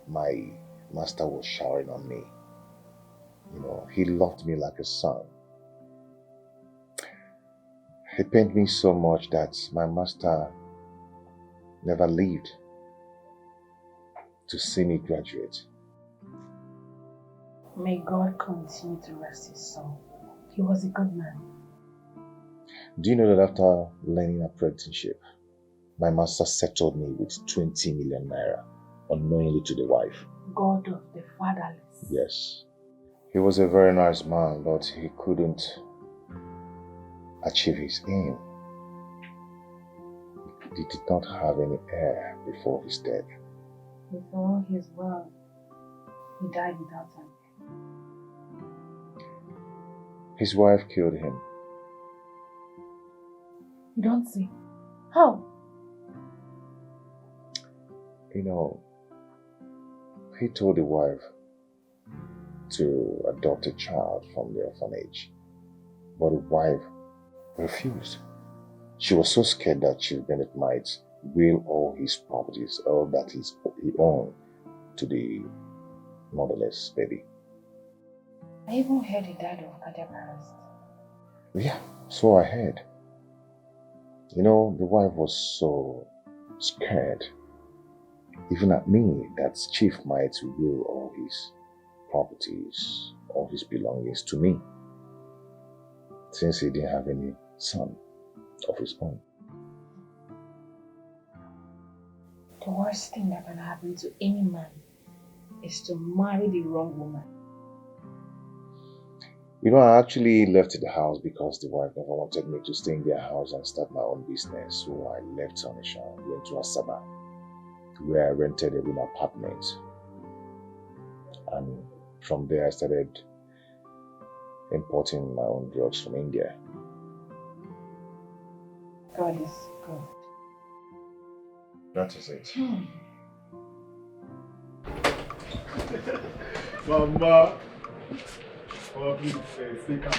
my master was showering on me. You know, he loved me like a son. He pained me so much that my master never lived to see me graduate.
May God continue to rest his soul. He was a good man.
Do you know that after learning apprenticeship, my master settled me with 20 million naira unknowingly to the wife?
God of the fatherless.
Yes. He was a very nice man, but he couldn't achieve his aim. He did not have any heir before his death.
With all his wealth, he died without an heir.
His wife killed him.
You don't say. How?
You know, he told the wife to adopt a child from the orphanage, but the wife refused. She was so scared that Chief Bennett might will all his properties, all that he owned, to the motherless baby.
I even heard he died of cardiac arrest.
Yeah, so I heard. You know, the wife was so scared, even at me, that Chief might will all his properties, all his belongings to me, since he didn't have any son of his own.
The worst thing that can happen to any man is to marry the wrong woman.
You know, I actually left the house because the wife never wanted me to stay in their house and start my own business. So I left Onitsha and went to Asaba, where I rented a room apartment. And from there I started importing my own drugs from India.
God is good.
That is it.
Mama. Oh, please, stay calm.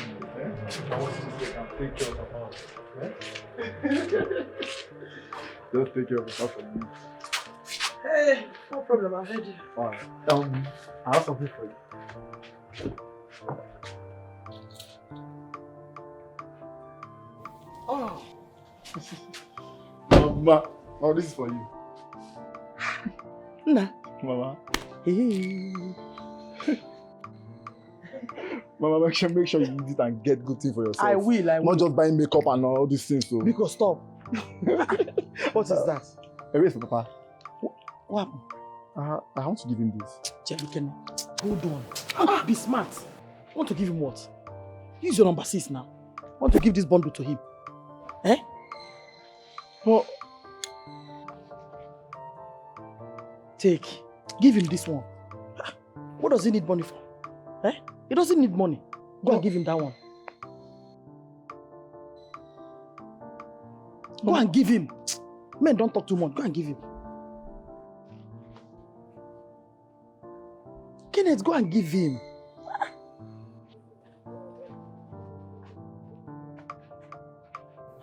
I want you to stay calm. Take care of Papa. Just take care of Papa for me.
Hey, no problem, I'm ready.
Alright. I have something for you.
Oh.
Mama. Oh, this is for you.
Nah.
Mama. Mama, make sure you use it and get good things for yourself.
I will.
Not just buying makeup and all these things. So.
Because stop. What is that?
Erase for Papa.
What happened?
I want to give him this.
Jerry, hold on. Be smart. Want to give him what? Use your number 6 now. Want to give this bundle to him. Eh?
But
take. Give him this one. What does he need money for? Eh? He doesn't need money. Go and give him that one. Go and give him. Men don't talk too much. Go and give him. Kenneth, go and give him.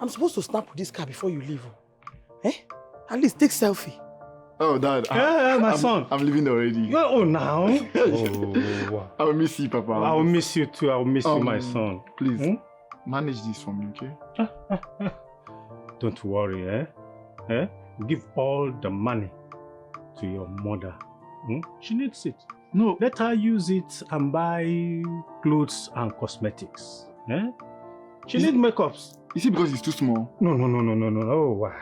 I'm supposed to snap with this car before you leave. Eh? At least take selfie.
Oh, Dad.
My son.
I'm leaving already.
Oh, now? Oh.
I will miss you, Papa.
I will miss you too. I will miss you, my son.
Please, manage this for me, okay?
Don't worry, eh? Give all the money to your mother. She needs it.
No.
Let her use it and buy clothes and cosmetics. Eh? She needs makeups.
Is it because it's too small?
No. Oh, why?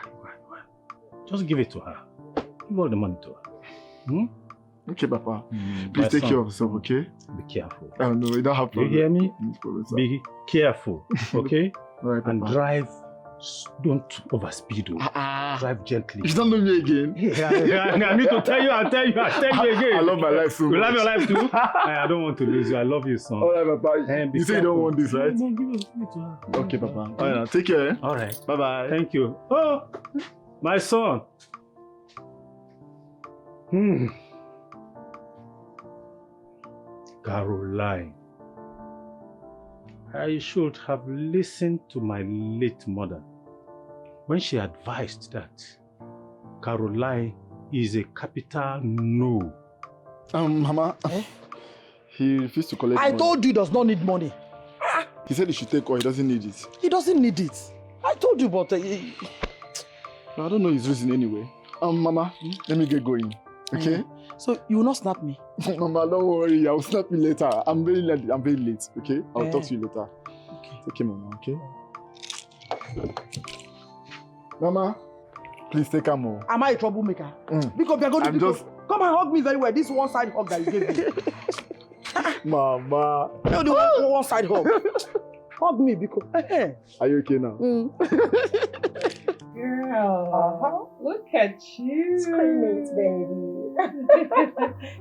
Just give it to her. Give all the money to her.
Okay, Papa. Please take care of yourself, okay?
Be careful.
Oh, no, you don't have problem.
You hear me?
No problem, sir.
Be careful, okay?
All right,
and
Papa.
drive. Don't overspeed. Drive gently.
You don't know me again.
I need to tell you. I'll tell you again.
I love my life so much.
You love your life too? I don't want to lose you. I love you, son.
All right, Papa. You say you don't want this, right?
No, give it to her.
Okay, Papa. All right, now take care.
All right.
Bye-bye.
Thank you. Oh, my son. Caroline. I should have listened to my late mother when she advised that Caroline is a capital no.
Mama, he refused to collect money.
I told you he does not need money.
He said he should take all, he doesn't need it.
He doesn't need it. I told you, but...
I don't know his reason anyway. Mama, let me get going, okay?
So, you will not snap me?
Mama, don't worry, I will snap you later. I'm very late, okay? I'll talk to you later.
Okay.
Take care, Mama, okay? Mama, please take her more.
Am I a troublemaker? Because we are going to... Come and hug me very well. This one-side hug that you gave me.
Mama.
No, the one-side hug. Hug me because...
Are you okay now?
Girl, look at you.
Scream it, baby.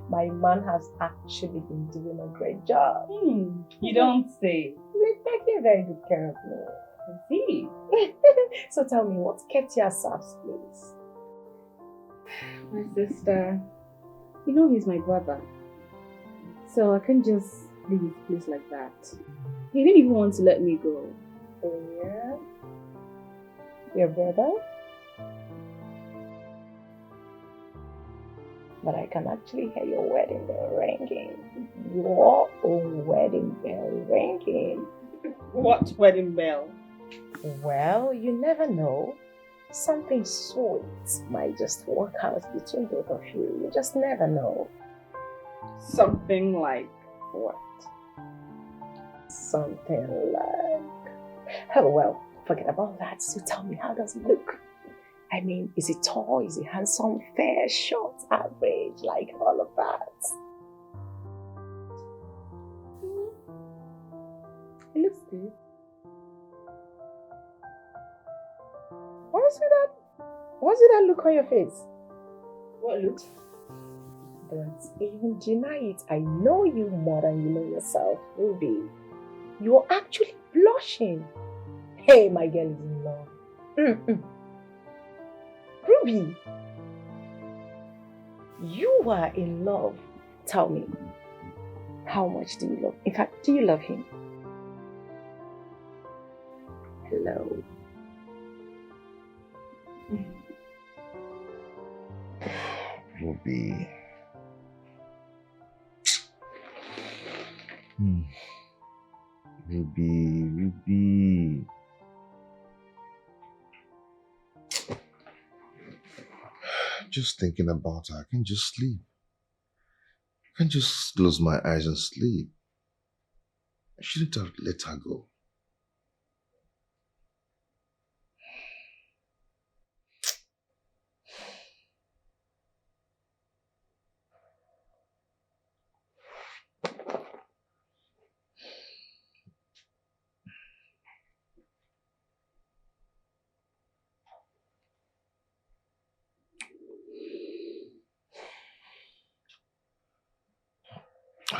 My man has actually been doing a great job.
You don't say.
He's taking very good care of me.
I see.
So tell me, what kept you ourselves, please?
My sister, you know he's my brother. So I can't just leave his place like that. He didn't even want to let me go.
Oh, yeah? Your brother? But I can actually hear your wedding bell ringing. Your own wedding bell ringing.
What wedding bell?
Well, you never know. Something sweet might just work out between both of you. You just never know.
Something like what?
Something like... Oh, well, forget about that. So tell me, how does it look? I mean, is it tall? Is it handsome? Fair? Short? Average? Like all of that?
It looks good.
What's that look on your face?
What looks?
Don't even deny it. I know you more than you know yourself, Ruby. You're actually blushing. Hey, my girl is in love. Ruby, you are in love. Tell me, how much do you love? In fact, do you love him? Hello.
Ruby. Ruby. Just thinking about her, I can't just sleep. I can't just close my eyes and sleep. I shouldn't have let her go.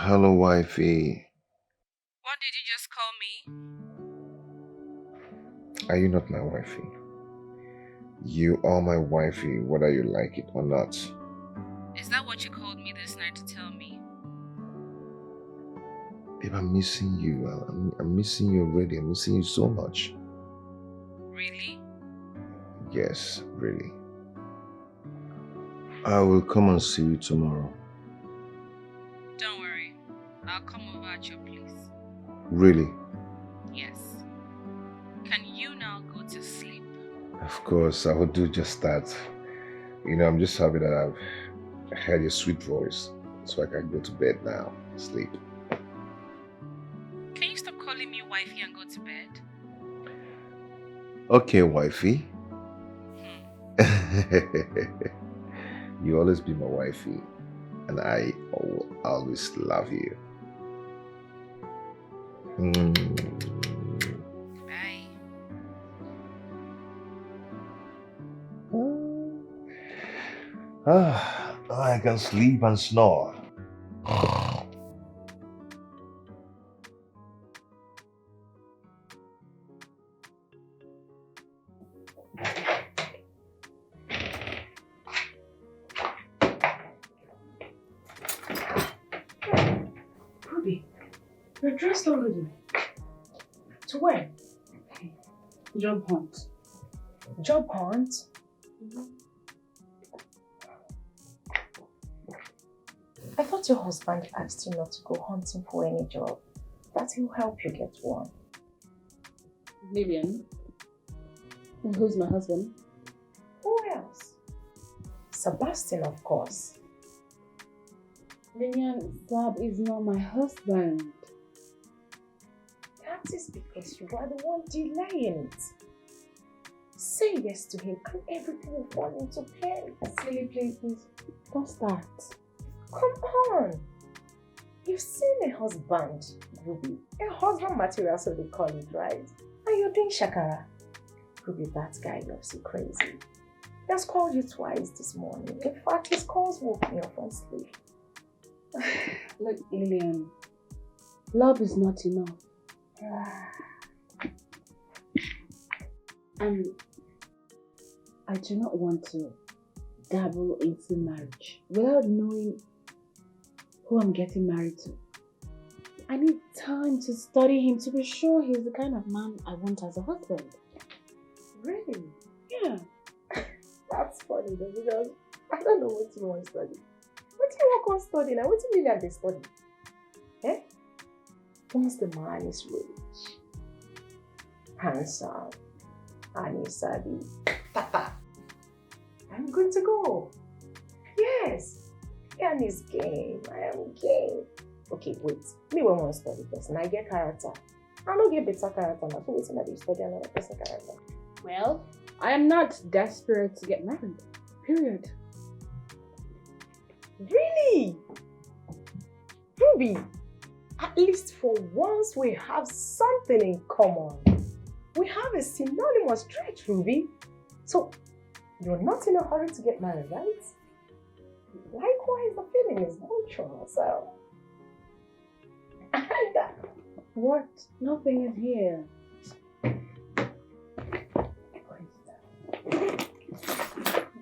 Hello, wifey.
What did you just call me?
Are you not my wifey? You are my wifey, whether you like it or not.
Is that what you called me this night to tell me?
Babe, I'm missing you. I'm missing you already. I'm missing you so much.
Really?
Yes, really. I will come and see you tomorrow.
Don't worry. I'll come over at your place.
Really?
Yes. Can you now go to sleep?
Of course, I will do just that. You know, I'm just happy that I've heard your sweet voice, so I can go to bed now, sleep.
Can you stop calling me wifey and go to bed?
Okay, wifey. You always be my wifey, and I will always love you.
Bye.
I can sleep and snore.
Ruby, you're dressed already. To where?
Job hunt.
Job hunt? I thought your husband asked you not to go hunting for any job. That he'll help you get one.
Lillian. And who's my husband?
Who else? Sebastian, of course.
Lillian, Sab is not my husband.
That is because you are the one delaying it. Say yes to him and everything will fall into place.
Silly, please. Don't start.
Come on. You've seen a husband, Ruby. A husband material, so they call it, right? And you're doing shakara. Ruby, that guy loves you crazy. He has called you twice this morning. In fact, his calls woke me up from sleep.
Look, Lillian. Love is not enough. And I do not want to dabble into marriage without knowing who I'm getting married to. I need time to study him to be sure he's the kind of man I want as a husband.
Really?
Yeah.
That's funny though, because I don't know what you want to study. What do you want to study now? What do you mean that they study? Eh? Once the man is rich, handsome, and he's savvy, I'm good to go. Yes. And his game. I am game. Okay, wait. Me won't want to study first. And I get character. I don't get better character now. So waiting that you study another person character.
Well, I am not desperate to get married. Period.
Really? Ruby, at least for once we have something in common. We have a synonymous trait, Ruby. So, you're not in a hurry to get married, right? Likewise, the feeling is mutual, so.
What? Nothing is here.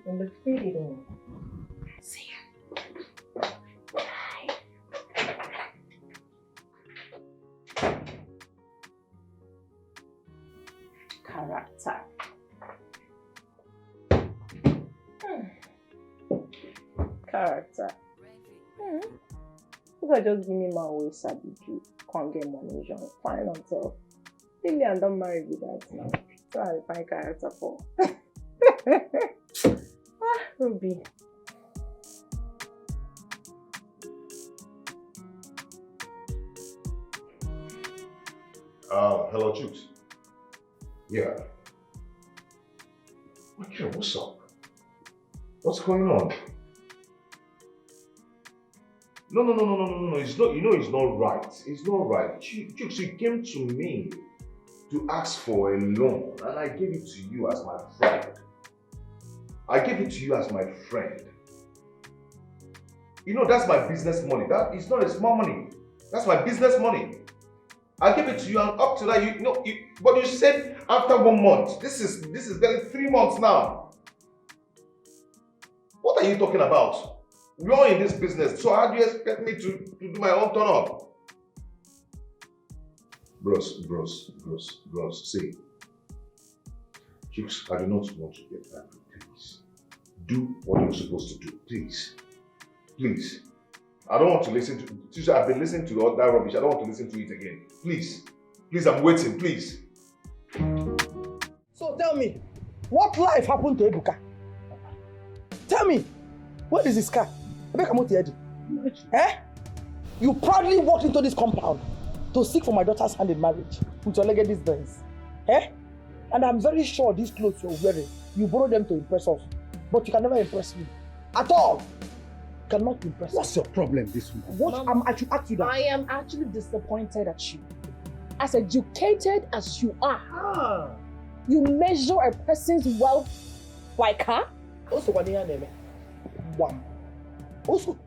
In the feeling.
See ya.
Character. Character. You could just give me my way, Sabi. Can't get money, John. Fine until Lillian don't marry with that now. So I'll find character for. Ruby.
Hello, Chooks. Yeah. Okay, what's up? What's going on? No. It's not, it's not right. It's not right. Chooks, you came to me to ask for a loan, and I gave it to you as my friend. You know, that's my business money. That is not a small money. That's my business money. I give it to you, and up to that, but you said after 1 month. This is getting 3 months now. What are you talking about? You're in this business, so how do you expect me to do my own turn up? Bros, see. Chicks, I do not want to get angry, please. Do what you're supposed to do, please. Please. I don't want to listen to, I've been listening to all that rubbish, I don't want to listen to it again. Please. Please, I'm waiting, please.
So tell me, what life happened to Ebuka? Tell me, where is his car? Eh? You proudly walked into this compound to seek for my daughter's hand in marriage with your legged these Eh? And I'm very sure these clothes you're wearing, you borrowed them to impress us. But you can never impress me. At all. You cannot impress me.
What's your problem this week?
What I'm actually asking you that.
I am actually disappointed at you. As educated as you are, you measure a person's wealth like her?
Also, one. Also,